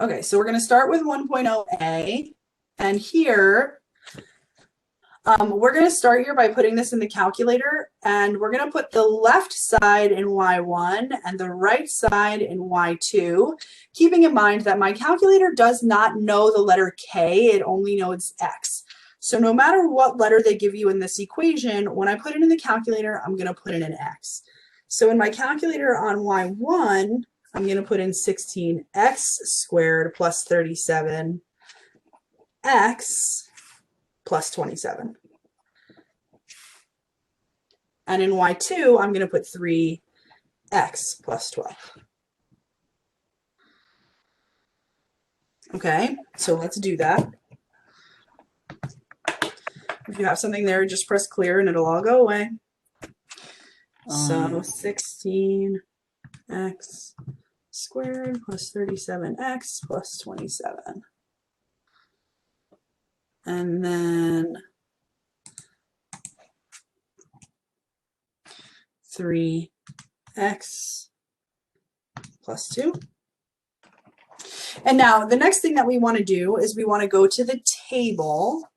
Okay, so we're going to start with 1.0a, and here we're going to start here by putting this in the calculator, and we're going to put the left side in y1 and the right side in y2, keeping in mind that my calculator does not know the letter k, it only knows x. So no matter what letter they give you in this equation, when I put it in the calculator, I'm going to put in an x. So in my calculator on y1, I'm going to put in 16x squared plus 37x plus 27. And in y2, I'm going to put 3x plus 12. Okay, so let's do that. If you have something there, just press clear and it'll all go away. So 16x squared plus 37x plus 27. And then 3x plus 2. And now the next thing that we want to do is we want to go to the table.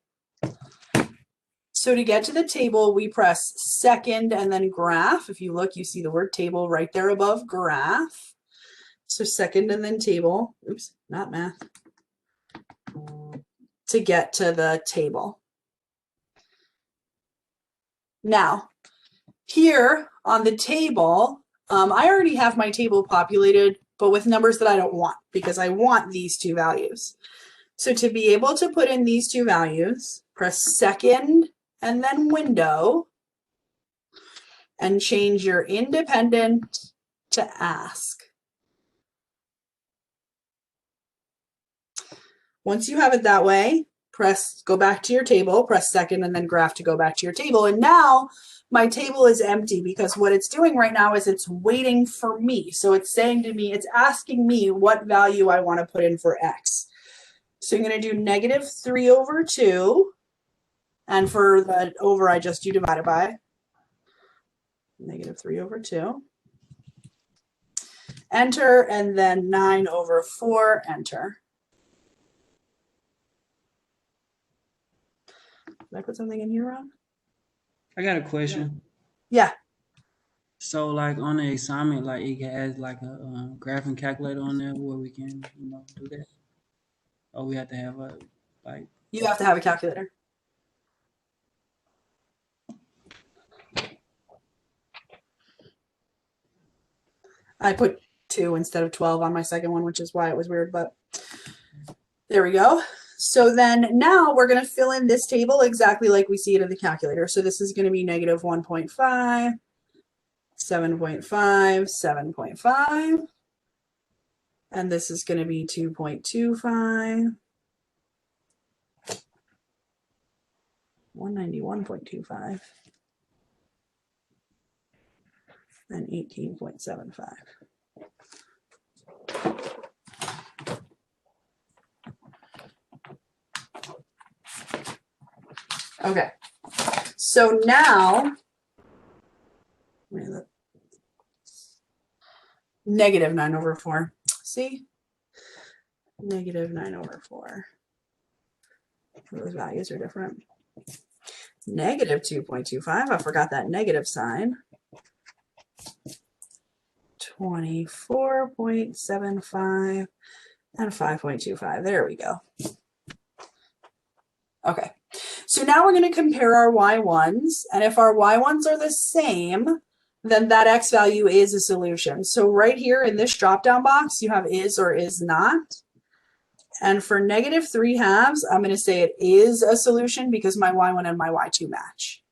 So to get to the table, we press second and then graph. If you look, you see the word table right there above graph. So second and then table. Oops, not math. To get to the table. Now, here on the table, I already have my table populated, but with numbers that I don't want, because I want these two values. So to be able to put in these two values, press second and then window, and change your independent to ask. Once you have it that way, go back to your table, press second and then graph to go back to your table. And now my table is empty because what it's doing right now is it's waiting for me. So it's saying to me, it's asking me what value I want to put in for x. So I'm going to do -3/2. And for the over, I just do divided by -3/2. Enter, and then 9/4, enter. Did I put something in here wrong? I got a question. Yeah. So, like on the assignment, like it has like a graphing calculator on there where we can, do that. Or we have to have a like. You have to have a calculator. I put 2 instead of 12 on my second one, which is why it was weird, but there we go. So then now we're going to fill in this table exactly like we see it in the calculator. So this is going to be -1.5, 7.5, 7.5. And this is going to be 2.25, 191.25, and 18.75. Okay, so now -9/4. See? -9/4. Those values are different. -2.25. I forgot that negative sign. 24.75 and 5.25. There we go. Okay. So now we're going to compare our y1s, and if our y1s are the same, then that x value is a solution. So right here in this drop-down box, you have is or is not. And for -3/2, I'm going to say it is a solution because my y1 and my y2 match.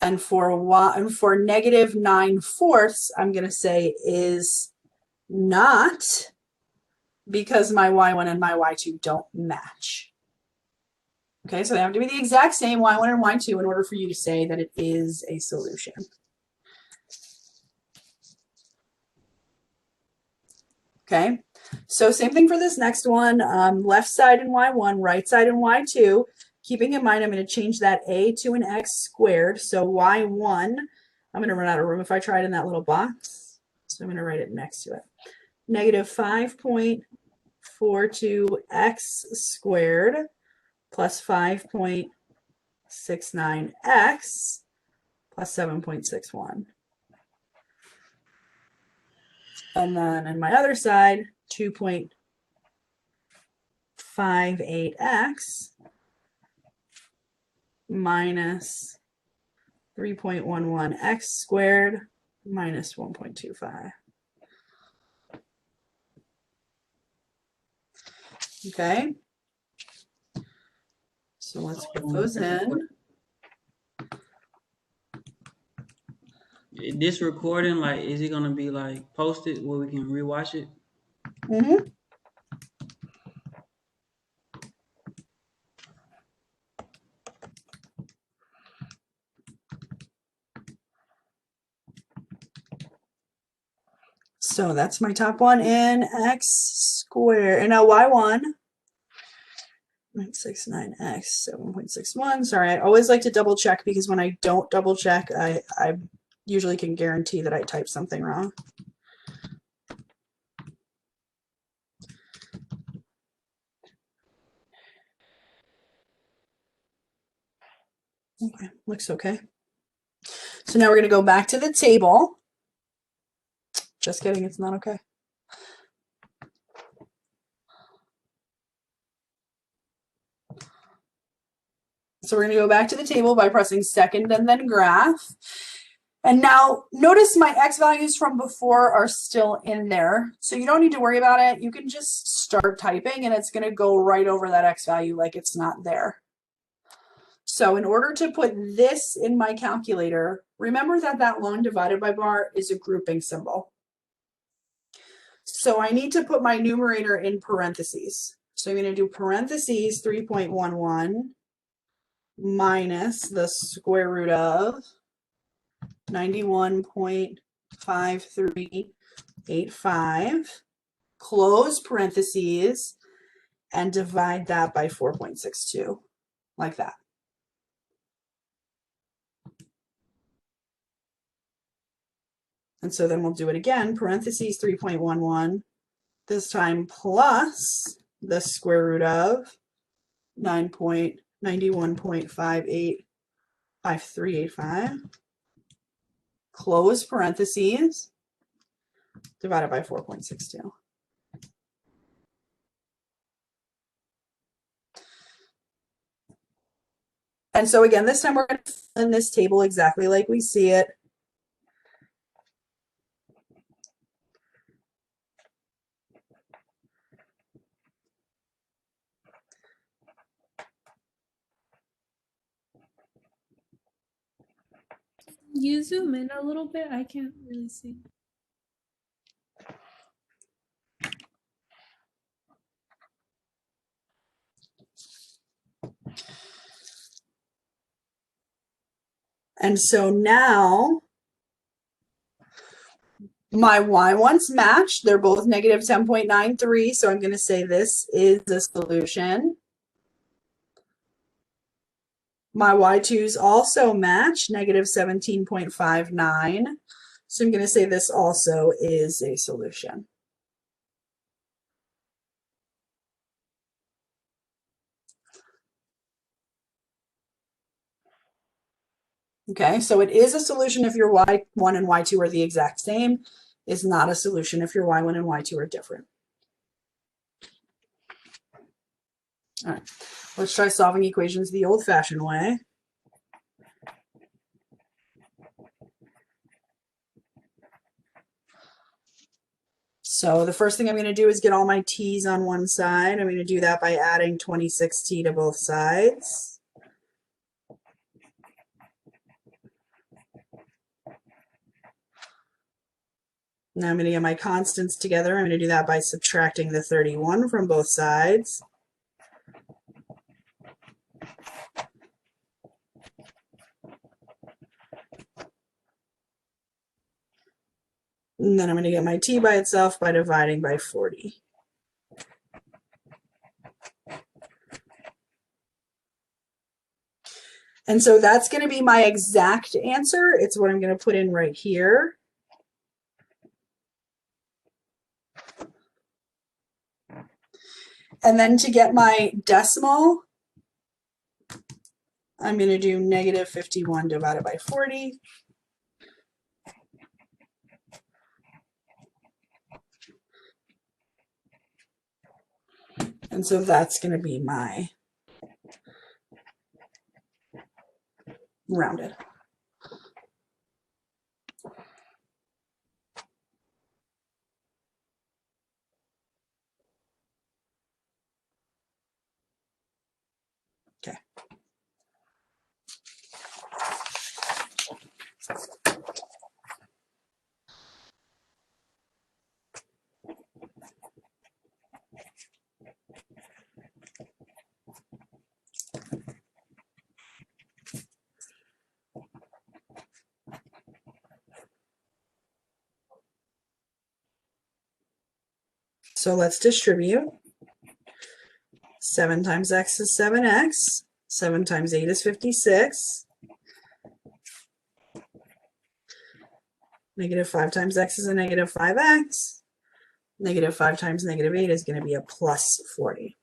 And for -9/4, I'm going to say is not because my y1 and my y2 don't match. Okay, so they have to be the exact same, y1 and y2, in order for you to say that it is a solution. Okay, so same thing for this next one, left side in y1, right side in y2. Keeping in mind, I'm going to change that a to an x squared. So y1, I'm going to run out of room if I try it in that little box. So I'm going to write it next to it. negative 5.42x squared plus 5.69x plus 7.61. And then on my other side, 2.58x minus 3.11x squared minus 1.25. Okay. So let's put those in. This recording, like, is it gonna be like posted where we can rewatch it? Mm-hmm. So that's my top one in x squared. And now y1, 0.69x, 7.61. Sorry, I always like to double check because when I don't double check, I usually can guarantee that I typed something wrong. Okay, looks okay. So now we're going to go back to the table. Just kidding, it's not okay. So we're going to go back to the table by pressing second and then graph. And now notice my x values from before are still in there. So you don't need to worry about it. You can just start typing and it's going to go right over that x value like it's not there. So in order to put this in my calculator, remember that that long divided by bar is a grouping symbol. So I need to put my numerator in parentheses. So I'm going to do parentheses 3.11 minus the square root of 91.5385, close parentheses, and divide that by 4.62, like that. And so then we'll do it again, parentheses 3.11, this time plus the square root of 9.91.585385, close parentheses, divided by 4.62. And so again, this time we're going to fill in this table exactly like we see it. You zoom in a little bit, I can't really see. And so now my y1's matched. They're both negative 10.93. So I'm going to say this is the solution. My y2's also match, negative 17.59. So I'm going to say this also is a solution. Okay, so it is a solution if your y1 and y2 are the exact same. It's not a solution if your y1 and y2 are different. All right, let's try solving equations the old-fashioned way. So the first thing I'm going to do is get all my t's on one side. I'm going to do that by adding 26t to both sides. Now I'm going to get my constants together. I'm going to do that by subtracting the 31 from both sides. And then I'm going to get my t by itself by dividing by 40. And so that's going to be my exact answer. It's what I'm going to put in right here. And then to get my decimal, I'm going to do negative 51 divided by 40. And so that's going to be my rounded. Okay. So let's distribute. 7 times x is 7x. 7 times 8 is 56. Negative 5 times x is a negative 5x. Negative 5 times negative 8 is going to be a plus 40.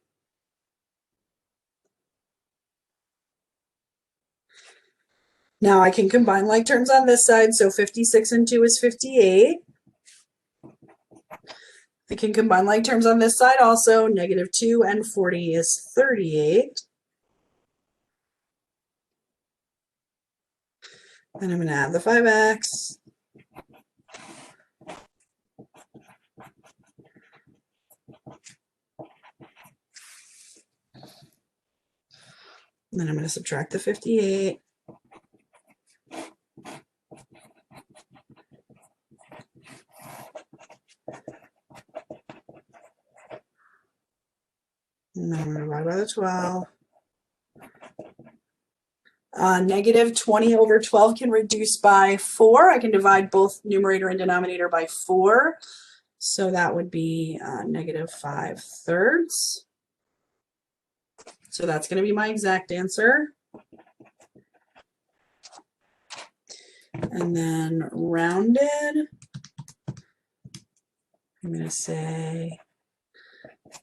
Now I can combine like terms on this side, so 56 and 2 is 58. I can combine like terms on this side also. Negative 2 and 40 is 38. And I'm going to add the 5x. And then I'm going to subtract the 58. And then I'm going to divide by the 12. Negative 20 over 12 can reduce by 4. I can divide both numerator and denominator by 4. So that would be negative 5/3. So that's going to be my exact answer. And then rounded, I'm going to say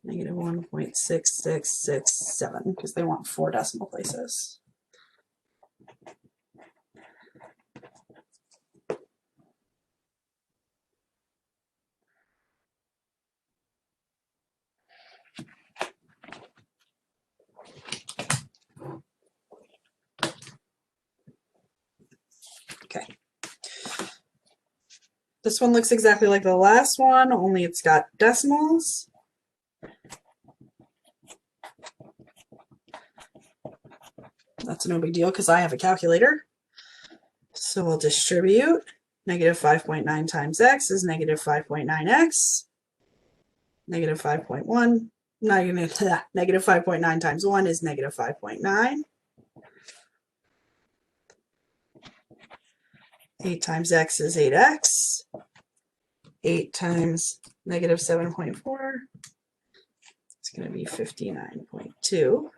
negative 1.6667 because they want 4 decimal places. Okay. This one looks exactly like the last one, only it's got decimals. That's no big deal because I have a calculator. So we'll distribute. Negative 5.9 times x is negative 5.9x. Negative 5.1. Negative 5.9 times 1 is negative 5.9. 8 times x is 8x. 8 times negative 7.4 is going to be 59.2.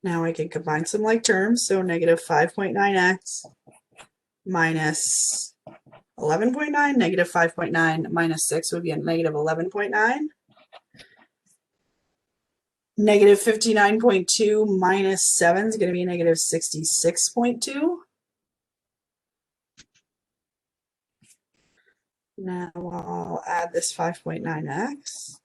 Now I can combine some like terms. So negative 5.9x minus 11.9. Negative 5.9 minus 6 would be a negative 11.9. Negative 59.2 minus 7 is going to be a negative 66.2. Now I'll add this 5.9x.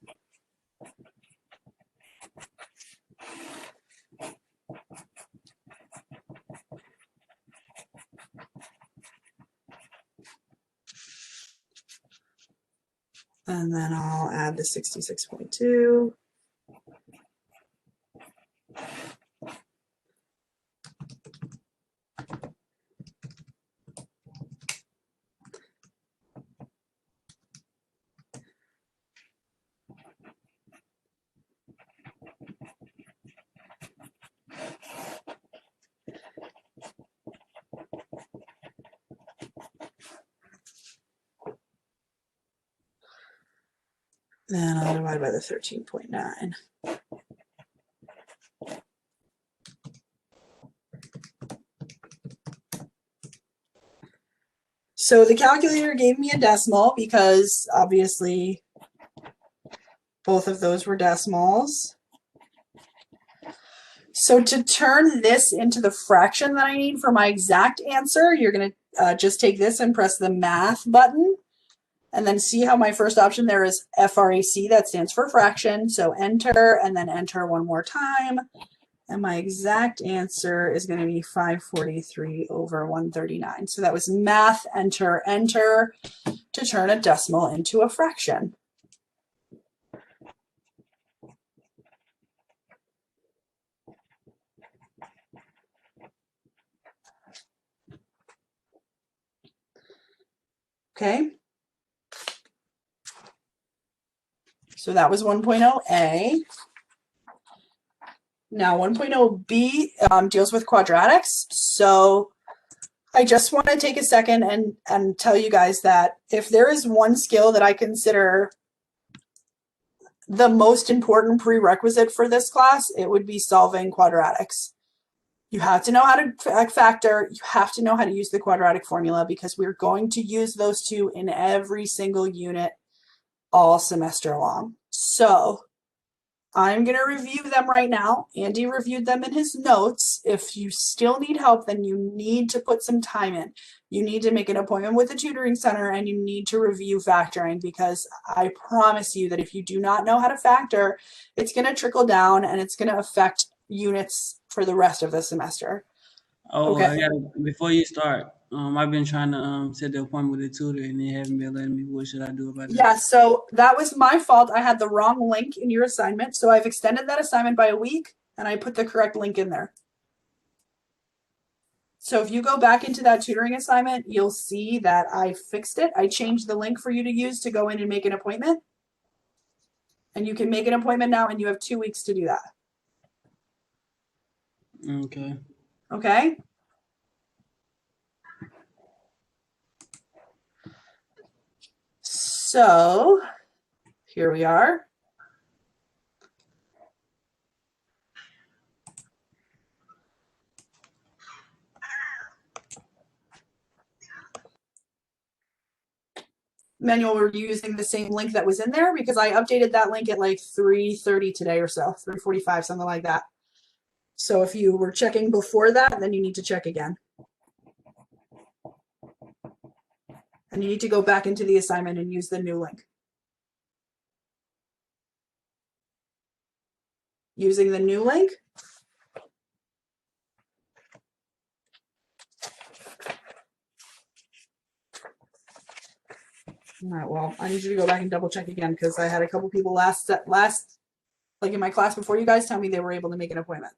And then I'll add the 66.2. Then I'll divide by the 13.9. So the calculator gave me a decimal because obviously both of those were decimals. So to turn this into the fraction that I need for my exact answer, you're going to just take this and press the math button. And then see how my first option there is FRAC, that stands for fraction. So enter and then enter one more time. And my exact answer is going to be 543 over 139. So that was math, enter, enter to turn a decimal into a fraction. Okay. So that was 1.0a. Now 1.0b deals with quadratics. So I just want to take a second and tell you guys that if there is one skill that I consider the most important prerequisite for this class, it would be solving quadratics. You have to know how to factor. You have to know how to use the quadratic formula because we're going to use those two in every single unit all semester long. So I'm going to review them right now. Andy reviewed them in his notes. If you still need help, then you need to put some time in. You need to make an appointment with the tutoring center and you need to review factoring because I promise you that if you do not know how to factor, it's going to trickle down and it's going to affect units for the rest of the semester. Oh, Okay. I gotta, before you start, I've been trying to set the appointment with the tutor and they haven't been letting me. What should I do about that? Yeah, so that was my fault. I had the wrong link in your assignment. So I've extended that assignment by a week and I put the correct link in there. So if you go back into that tutoring assignment, you'll see that I fixed it. I changed the link for you to use to go in and make an appointment. And you can make an appointment now and you have 2 weeks to do that. Okay. Okay? So here we are. Manual, we're using the same link that was in there because I updated that link at like 3:30 today or so, 3:45, something like that. So if you were checking before that, then you need to check again. And you need to go back into the assignment and use the new link. Using the new link. All right, well, I need you to go back and double check again because I had a couple people last like in my class before you guys tell me they were able to make an appointment.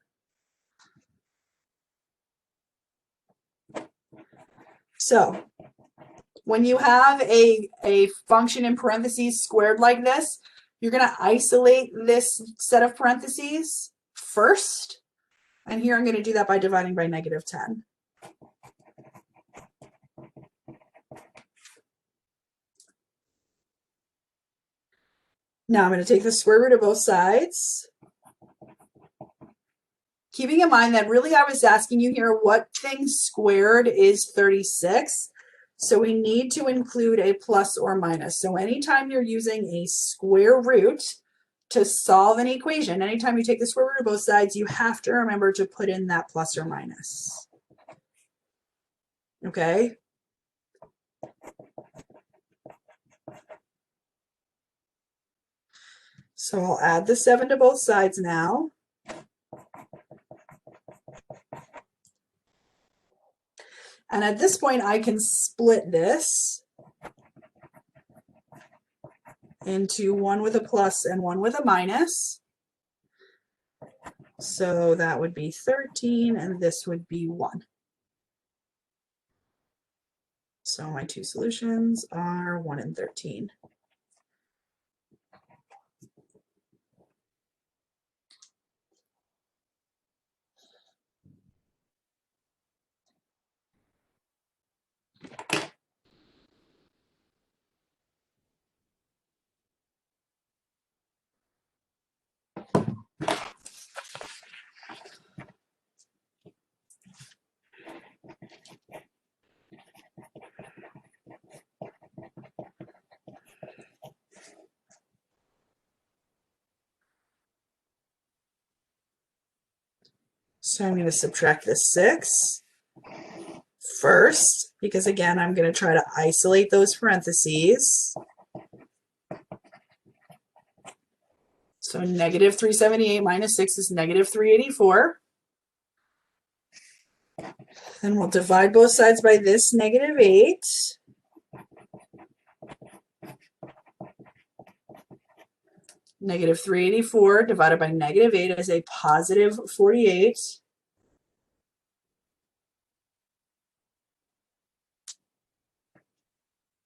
So when you have a function in parentheses squared like this, you're going to isolate this set of parentheses first. And here I'm going to do that by dividing by -10. Now I'm going to take the square root of both sides. Keeping in mind that really I was asking you here what thing squared is 36. So we need to include a plus or minus. So anytime you're using a square root to solve an equation, anytime you take the square root of both sides, you have to remember to put in that plus or minus. Okay? So I'll add the 7 to both sides now. And at this point, I can split this into one with a plus and one with a minus. So that would be 13 and this would be 1. So my two solutions are 1 and 13. So I'm going to subtract the 6 first, because again, I'm going to try to isolate those parentheses. So negative 378 minus 6 is negative 384. Then we'll divide both sides by this negative 8. Negative 384 divided by negative 8 is a positive 48.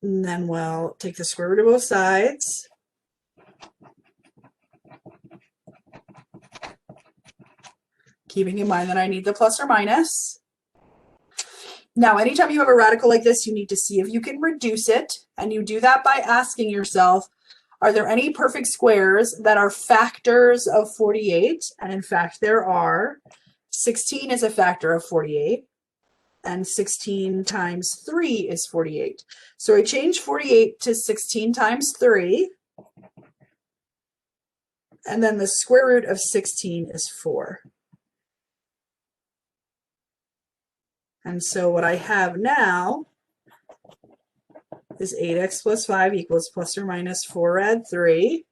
And then we'll take the square root of both sides. Keeping in mind that I need the plus or minus. Now, anytime you have a radical like this, you need to see if you can reduce it. And you do that by asking yourself, are there any perfect squares that are factors of 48? And in fact, there are. 16 is a factor of 48. And 16 times 3 is 48. So I change 48 to 16 times 3. And then the square root of 16 is 4. And so what I have now is 8x plus 5 equals plus or minus 4 add 3.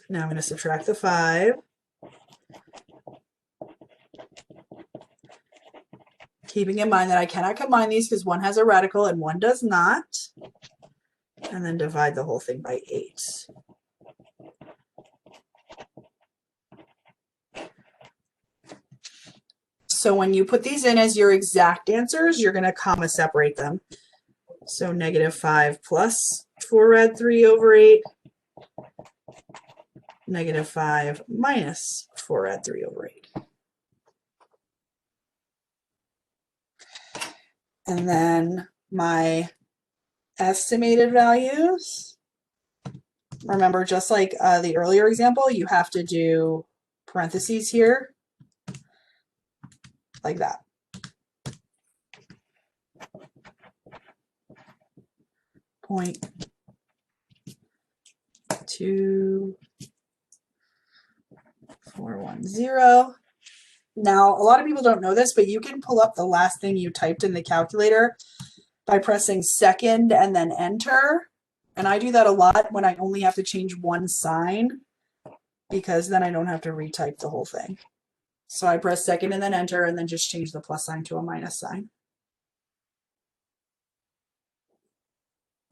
Now I'm going to subtract the 5. Keeping in mind that I cannot combine these because one has a radical and one does not. And then divide the whole thing by 8. So when you put these in as your exact answers, you're going to comma separate them. So negative 5 plus 4 add 3 over 8. Negative 5 minus 4 add 3 over 8. And then my estimated values. Remember, just like the earlier example, you have to do parentheses here, like that. Point 2410. Now, a lot of people don't know this, but you can pull up the last thing you typed in the calculator by pressing second and then enter. And I do that a lot when I only have to change one sign, because then I don't have to retype the whole thing. So I press second and then enter, and then just change the plus sign to a minus sign.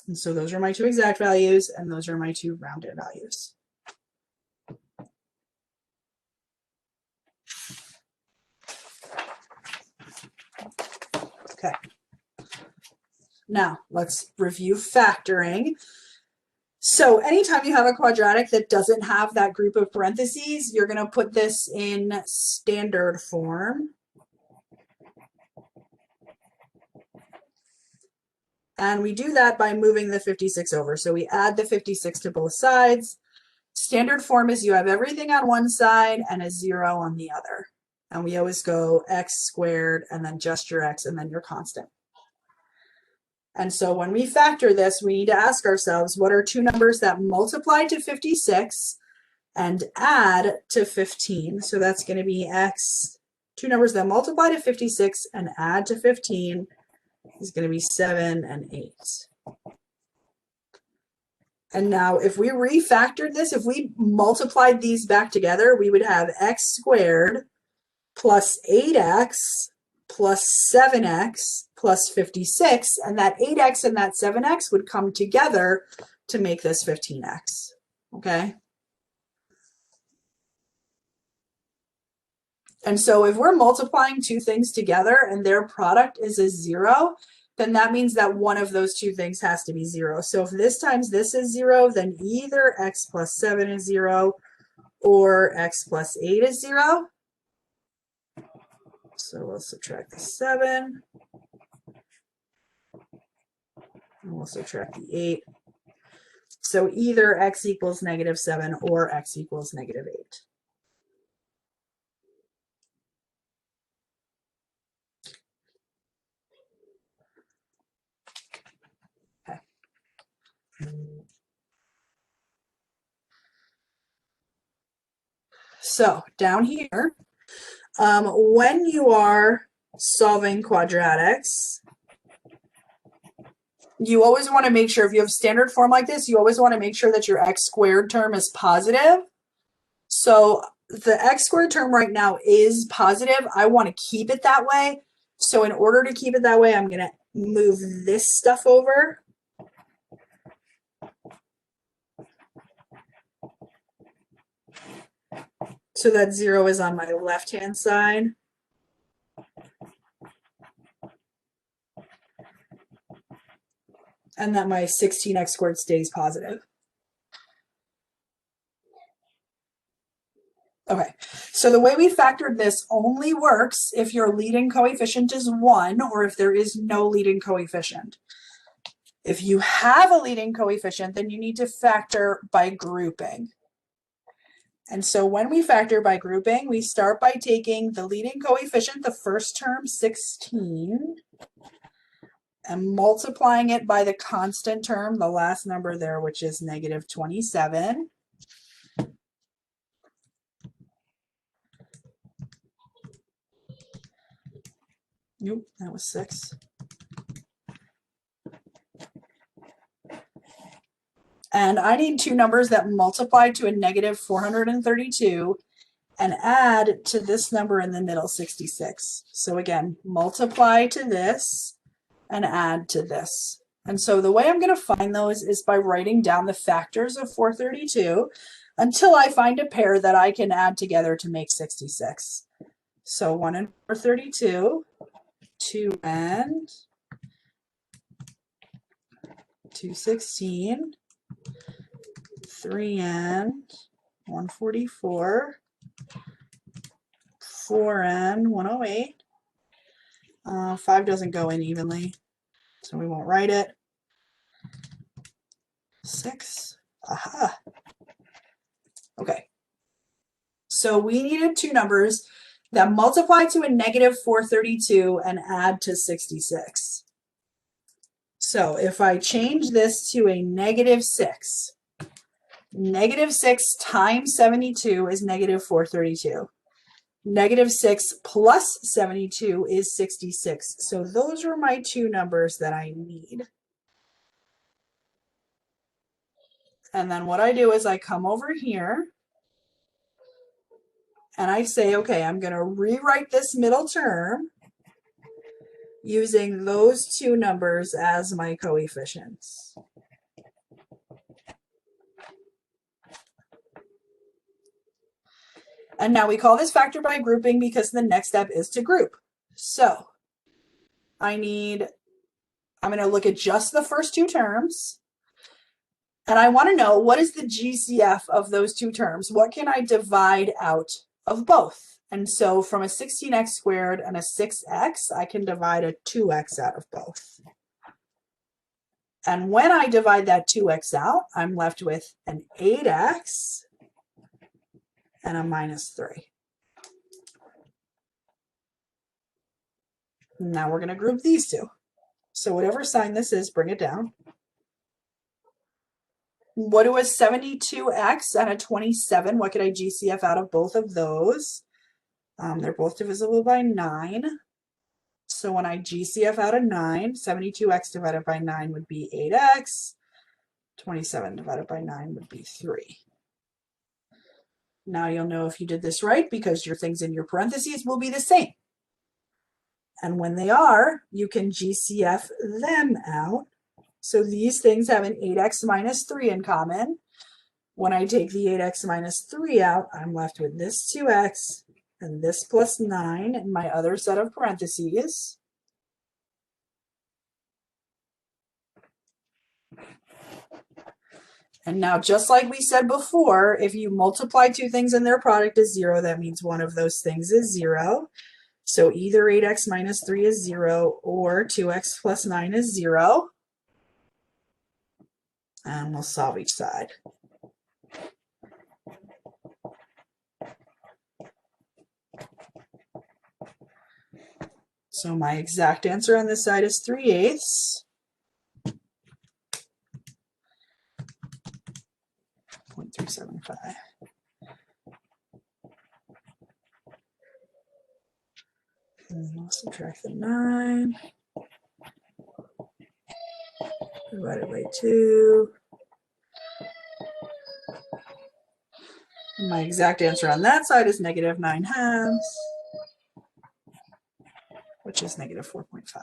And so those are my two exact values, and those are my two rounded values. Okay. Now let's review factoring. So anytime you have a quadratic that doesn't have that group of parentheses, you're going to put this in standard form. And we do that by moving the 56 over. So we add the 56 to both sides. Standard form is you have everything on one side and a 0 on the other. And we always go x squared and then just your x and then your constant. And so when we factor this, we need to ask ourselves, what are two numbers that multiply to 56 and add to 15? So that's going to be x. Two numbers that multiply to 56 and add to 15 is going to be 7 and 8. And now if we refactored this, if we multiplied these back together, we would have x squared plus 8x plus 7x plus 56, and that 8x and that 7x would come together to make this 15x, okay? And so if we're multiplying two things together and their product is a 0, then that means that one of those two things has to be 0. So if this times this is 0, then either x plus 7 is 0 or x plus 8 is 0. So we'll subtract the 7. And we'll subtract the 8. So either x equals negative 7 or x equals negative 8. Okay. So down here, when you are solving quadratics, you always want to make sure, if you have standard form like this, you always want to make sure that your x squared term is positive. So the x squared term right now is positive. I want to keep it that way. So in order to keep it that way, I'm going to move this stuff over. So that 0 is on my left-hand side. And that my 16x squared stays positive. Okay, so the way we factored this only works if your leading coefficient is 1 or if there is no leading coefficient. If you have a leading coefficient, then you need to factor by grouping. And so when we factor by grouping, we start by taking the leading coefficient, the first term, 16, and multiplying it by the constant term, the last number there, which is negative 27. Nope, that was 6. And I need two numbers that multiply to a negative 432 and add to this number in the middle, 66. So again, multiply to this and add to this. And so the way I'm going to find those is by writing down the factors of 432 until I find a pair that I can add together to make 66. So 1 and 432, 2 and 216, 3 and 144, 4 and 108. 5 doesn't go in evenly, so we won't write it. 6. Aha. Okay. So we needed two numbers that multiply to a negative 432 and add to 66. So if I change this to a negative 6, negative 6 times 72 is negative 432. Negative 6 plus 72 is 66. So those are my two numbers that I need. And then what I do is I come over here and I say, okay, I'm going to rewrite this middle term using those two numbers as my coefficients. And now we call this factor by grouping because the next step is to group. So I'm going to look at just the first two terms. And I want to know, what is the GCF of those two terms? What can I divide out of both? And so from a 16x squared and a 6x, I can divide a 2x out of both. And when I divide that 2x out, I'm left with an 8x and a minus 3. Now we're going to group these two. So whatever sign this is, bring it down. What do a 72x and a 27? What could I GCF out of both of those? They're both divisible by 9. So when I GCF out a 9, 72x divided by 9 would be 8x. 27 divided by 9 would be 3. Now you'll know if you did this right because your things in your parentheses will be the same. And when they are, you can GCF them out. So these things have an 8x minus 3 in common. When I take the 8x minus 3 out, I'm left with this 2x and this plus 9 in my other set of parentheses. And now, just like we said before, if you multiply two things and their product is 0, that means one of those things is 0. So either 8x minus 3 is 0 or 2x plus 9 is 0. And we'll solve each side. So my exact answer on this side is 3/8. 0.375. And I'll subtract the 9. Divided by 2. And my exact answer on that side is negative 9/2, which is negative 4.5.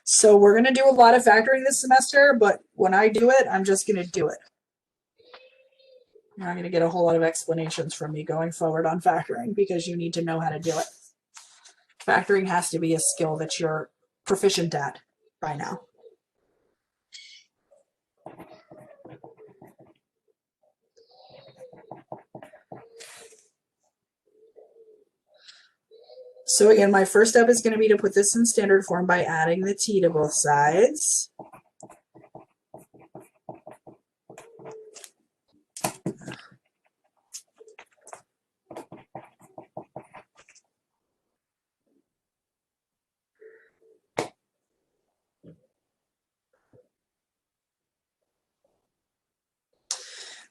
So we're going to do a lot of factoring this semester, but when I do it, I'm just going to do it. You're not going to get a whole lot of explanations from me going forward on factoring because you need to know how to do it. Factoring has to be a skill that you're proficient at by now. So again, my first step is going to be to put this in standard form by adding the t to both sides.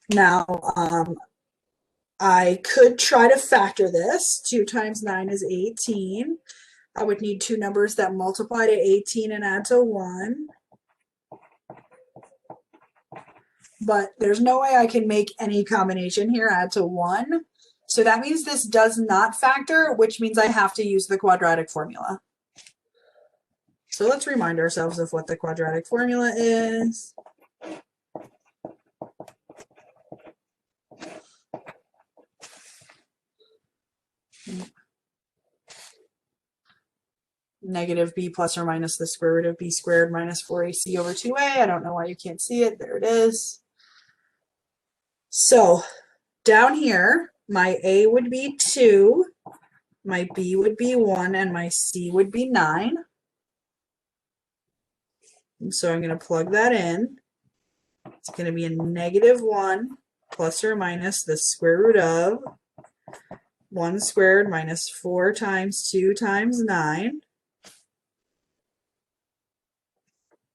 Now, I could try to factor this. 2 times 9 is 18. I would need two numbers that multiply to 18 and add to 1. But there's no way I can make any combination here add to 1. So that means this does not factor, which means I have to use the quadratic formula. So let's remind ourselves of what the quadratic formula is. Negative b plus or minus the square root of b squared minus 4ac over 2a. I don't know why you can't see it. There it is. So down here, my a would be 2, my b would be 1, and my c would be 9. And so I'm going to plug that in. It's going to be a negative 1 plus or minus the square root of 1 squared minus 4 times 2 times 9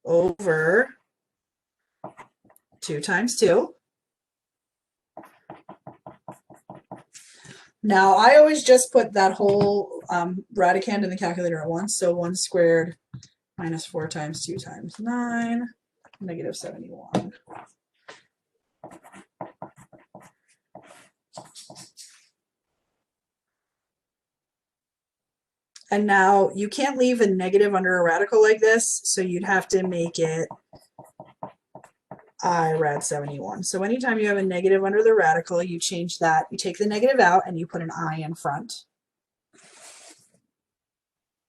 over 2 times 2. Now, I always just put that whole radicand in the calculator at once. So 1 squared minus 4 times 2 times 9, negative 71. And now you can't leave a negative under a radical like this, so you'd have to make it I rad 71. So anytime you have a negative under the radical, you change that. You take the negative out and you put an I in front.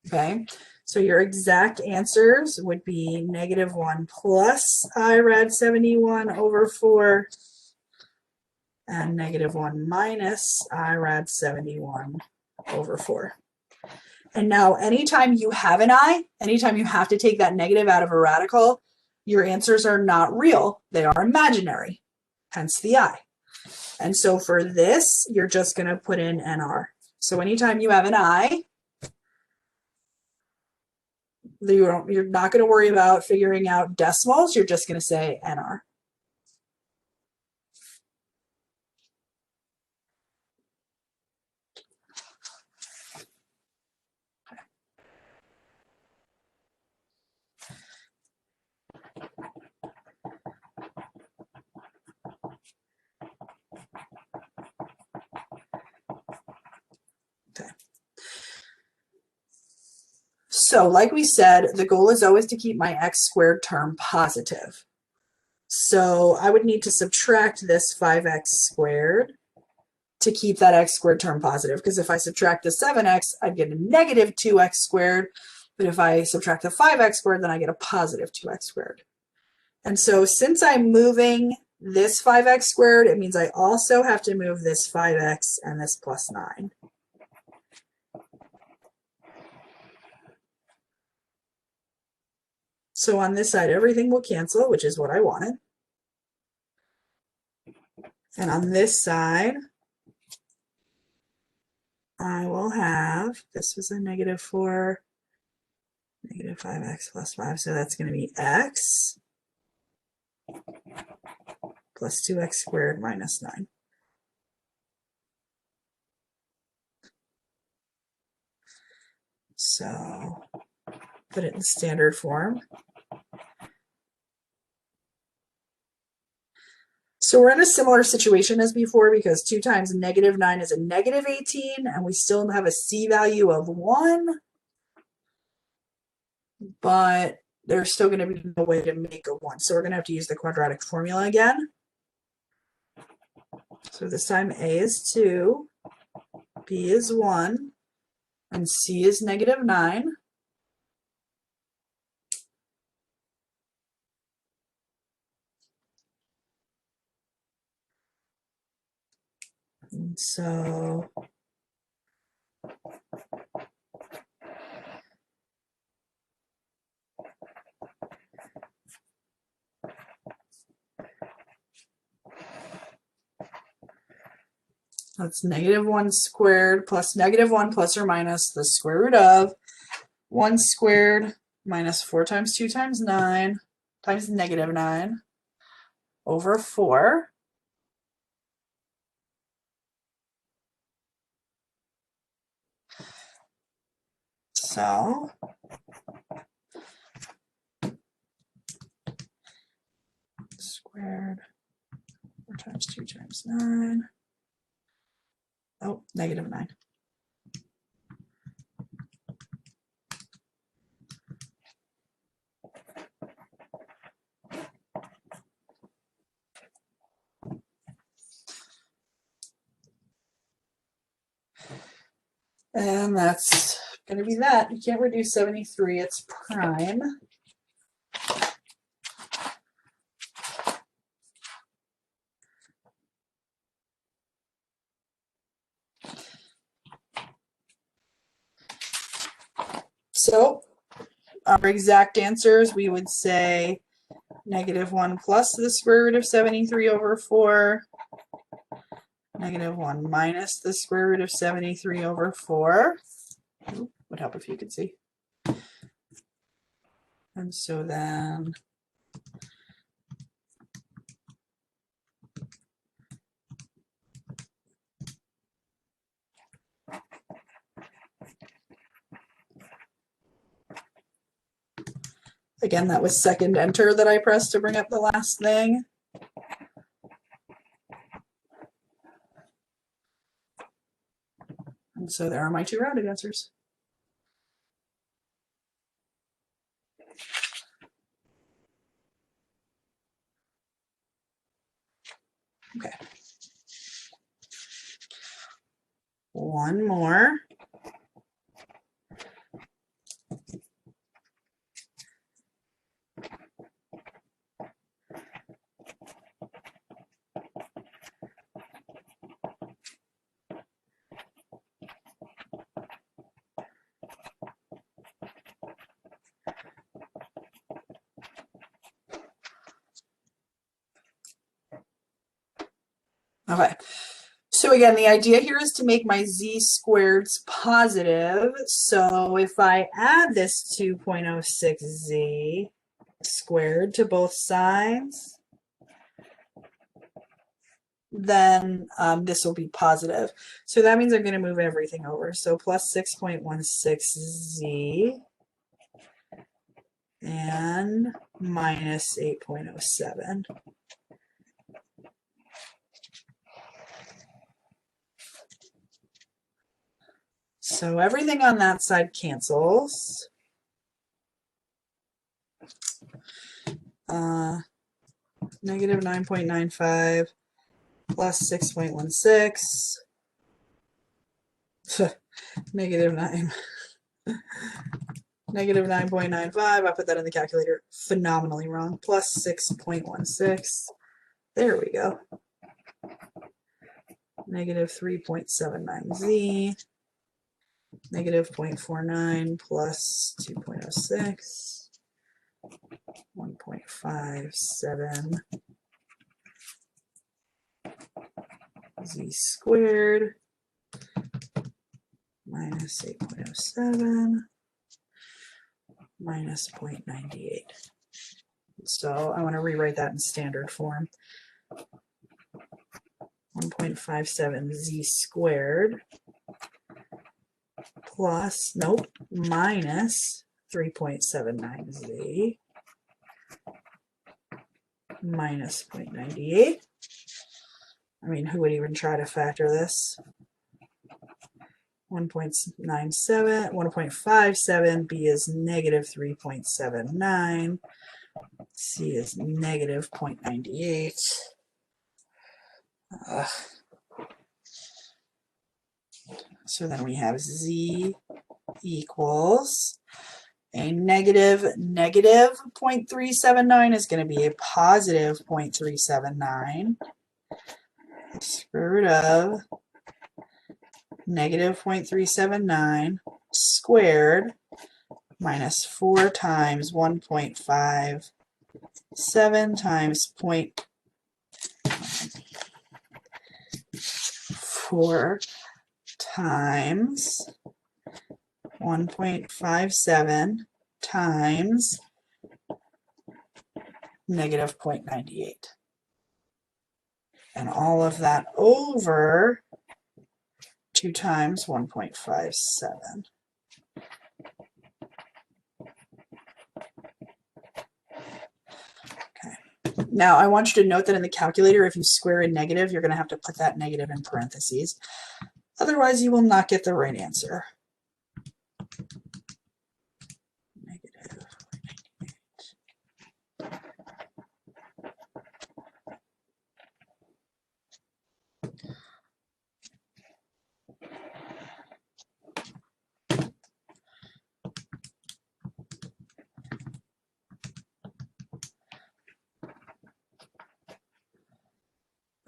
Okay, so your exact answers would be negative 1 plus I rad 71 over 4 and negative 1 minus I rad 71 over 4. And now anytime you have an I, anytime you have to take that negative out of a radical, your answers are not real. They are imaginary, hence the I. And so for this, you're just going to put in NR. So anytime you have an I, you're not going to worry about figuring out decimals. You're just going to say NR. Okay. So like we said, the goal is always to keep my x squared term positive. So I would need to subtract this 5x squared to keep that x squared term positive, because if I subtract the 7x, I'd get a negative 2x squared. But if I subtract the 5x squared, then I get a positive 2x squared. And so since I'm moving this 5x squared, it means I also have to move this 5x and this plus 9. So on this side, everything will cancel, which is what I wanted. And on this side, I will have, this was a negative 4, negative 5x plus 5, so that's going to be x plus 2x squared minus 9. So put it in standard form. So we're in a similar situation as before because 2 times negative 9 is a negative 18, and we still have a C value of 1, but there's still going to be no way to make a 1. So we're going to have to use the quadratic formula again. So this time A is 2, B is 1, and C is negative 9. And so that's negative 1 squared plus negative 1 plus or minus the square root of 1 squared minus 4 times 2 times 9 times negative 9 over 4. So squared 4 times 2 times 9. Oh, negative 9. And that's going to be that. You can't reduce 73, it's prime. So our exact answers, we would say negative 1 plus the square root of 73 over 4, negative 1 minus the square root of 73 over 4. Would help if you could see. And so then again, that was second enter that I pressed to bring up the last thing. And so there are my 2 rounded answers. Okay. One more. Okay, so again, the idea here is to make my z squareds positive. So if I add this 2.06z squared to both sides, then this will be positive. So that means I'm going to move everything over. So plus 6.16z and minus 8.07. So everything on that side cancels. Negative 9.95 plus 6.16. Negative 9. Negative 9.95. I put that in the calculator phenomenally wrong. Plus 6.16. There we go. Negative 3.79z. Negative 0.49 plus 2.06, 1.57 z squared minus 8.07 minus 0.98. So I want to rewrite that in standard form. 1.57z squared plus, nope, minus 3.79z minus 0.98. I mean, who would even try to factor this? 1.97, 1.57, B is negative 3.79, C is negative 0.98. So then we have Z equals a negative 0.379 is going to be a positive 0.379. Square root of negative 0.379 squared minus 4 times 1.57 times 0.4 times 1.57 times negative 0.98. And all of that over 2 times 1.57. Okay. Now I want you to note that in the calculator, if you square a negative, you're going to have to put that negative in parentheses. Otherwise, you will not get the right answer. Negative 0.98.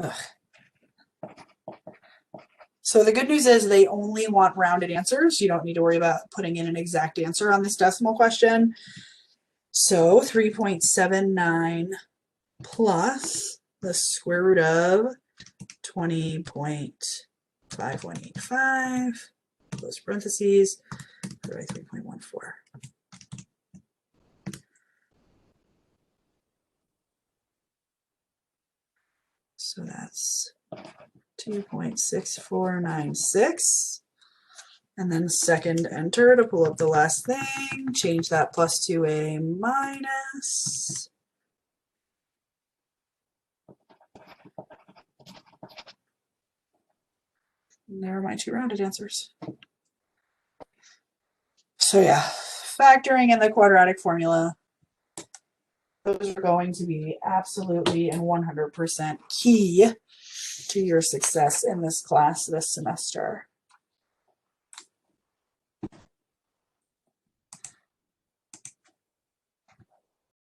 Ugh. So the good news is they only want rounded answers. You don't need to worry about putting in an exact answer on this decimal question. So 3.79 plus the square root of 20.5185, close parentheses, divided by 3.14. So that's 2.6496. And then second enter to pull up the last thing, change that plus to a minus. And there are my 2 rounded answers. So yeah, factoring in the quadratic formula, those are going to be absolutely and 100% key to your success in this class this semester.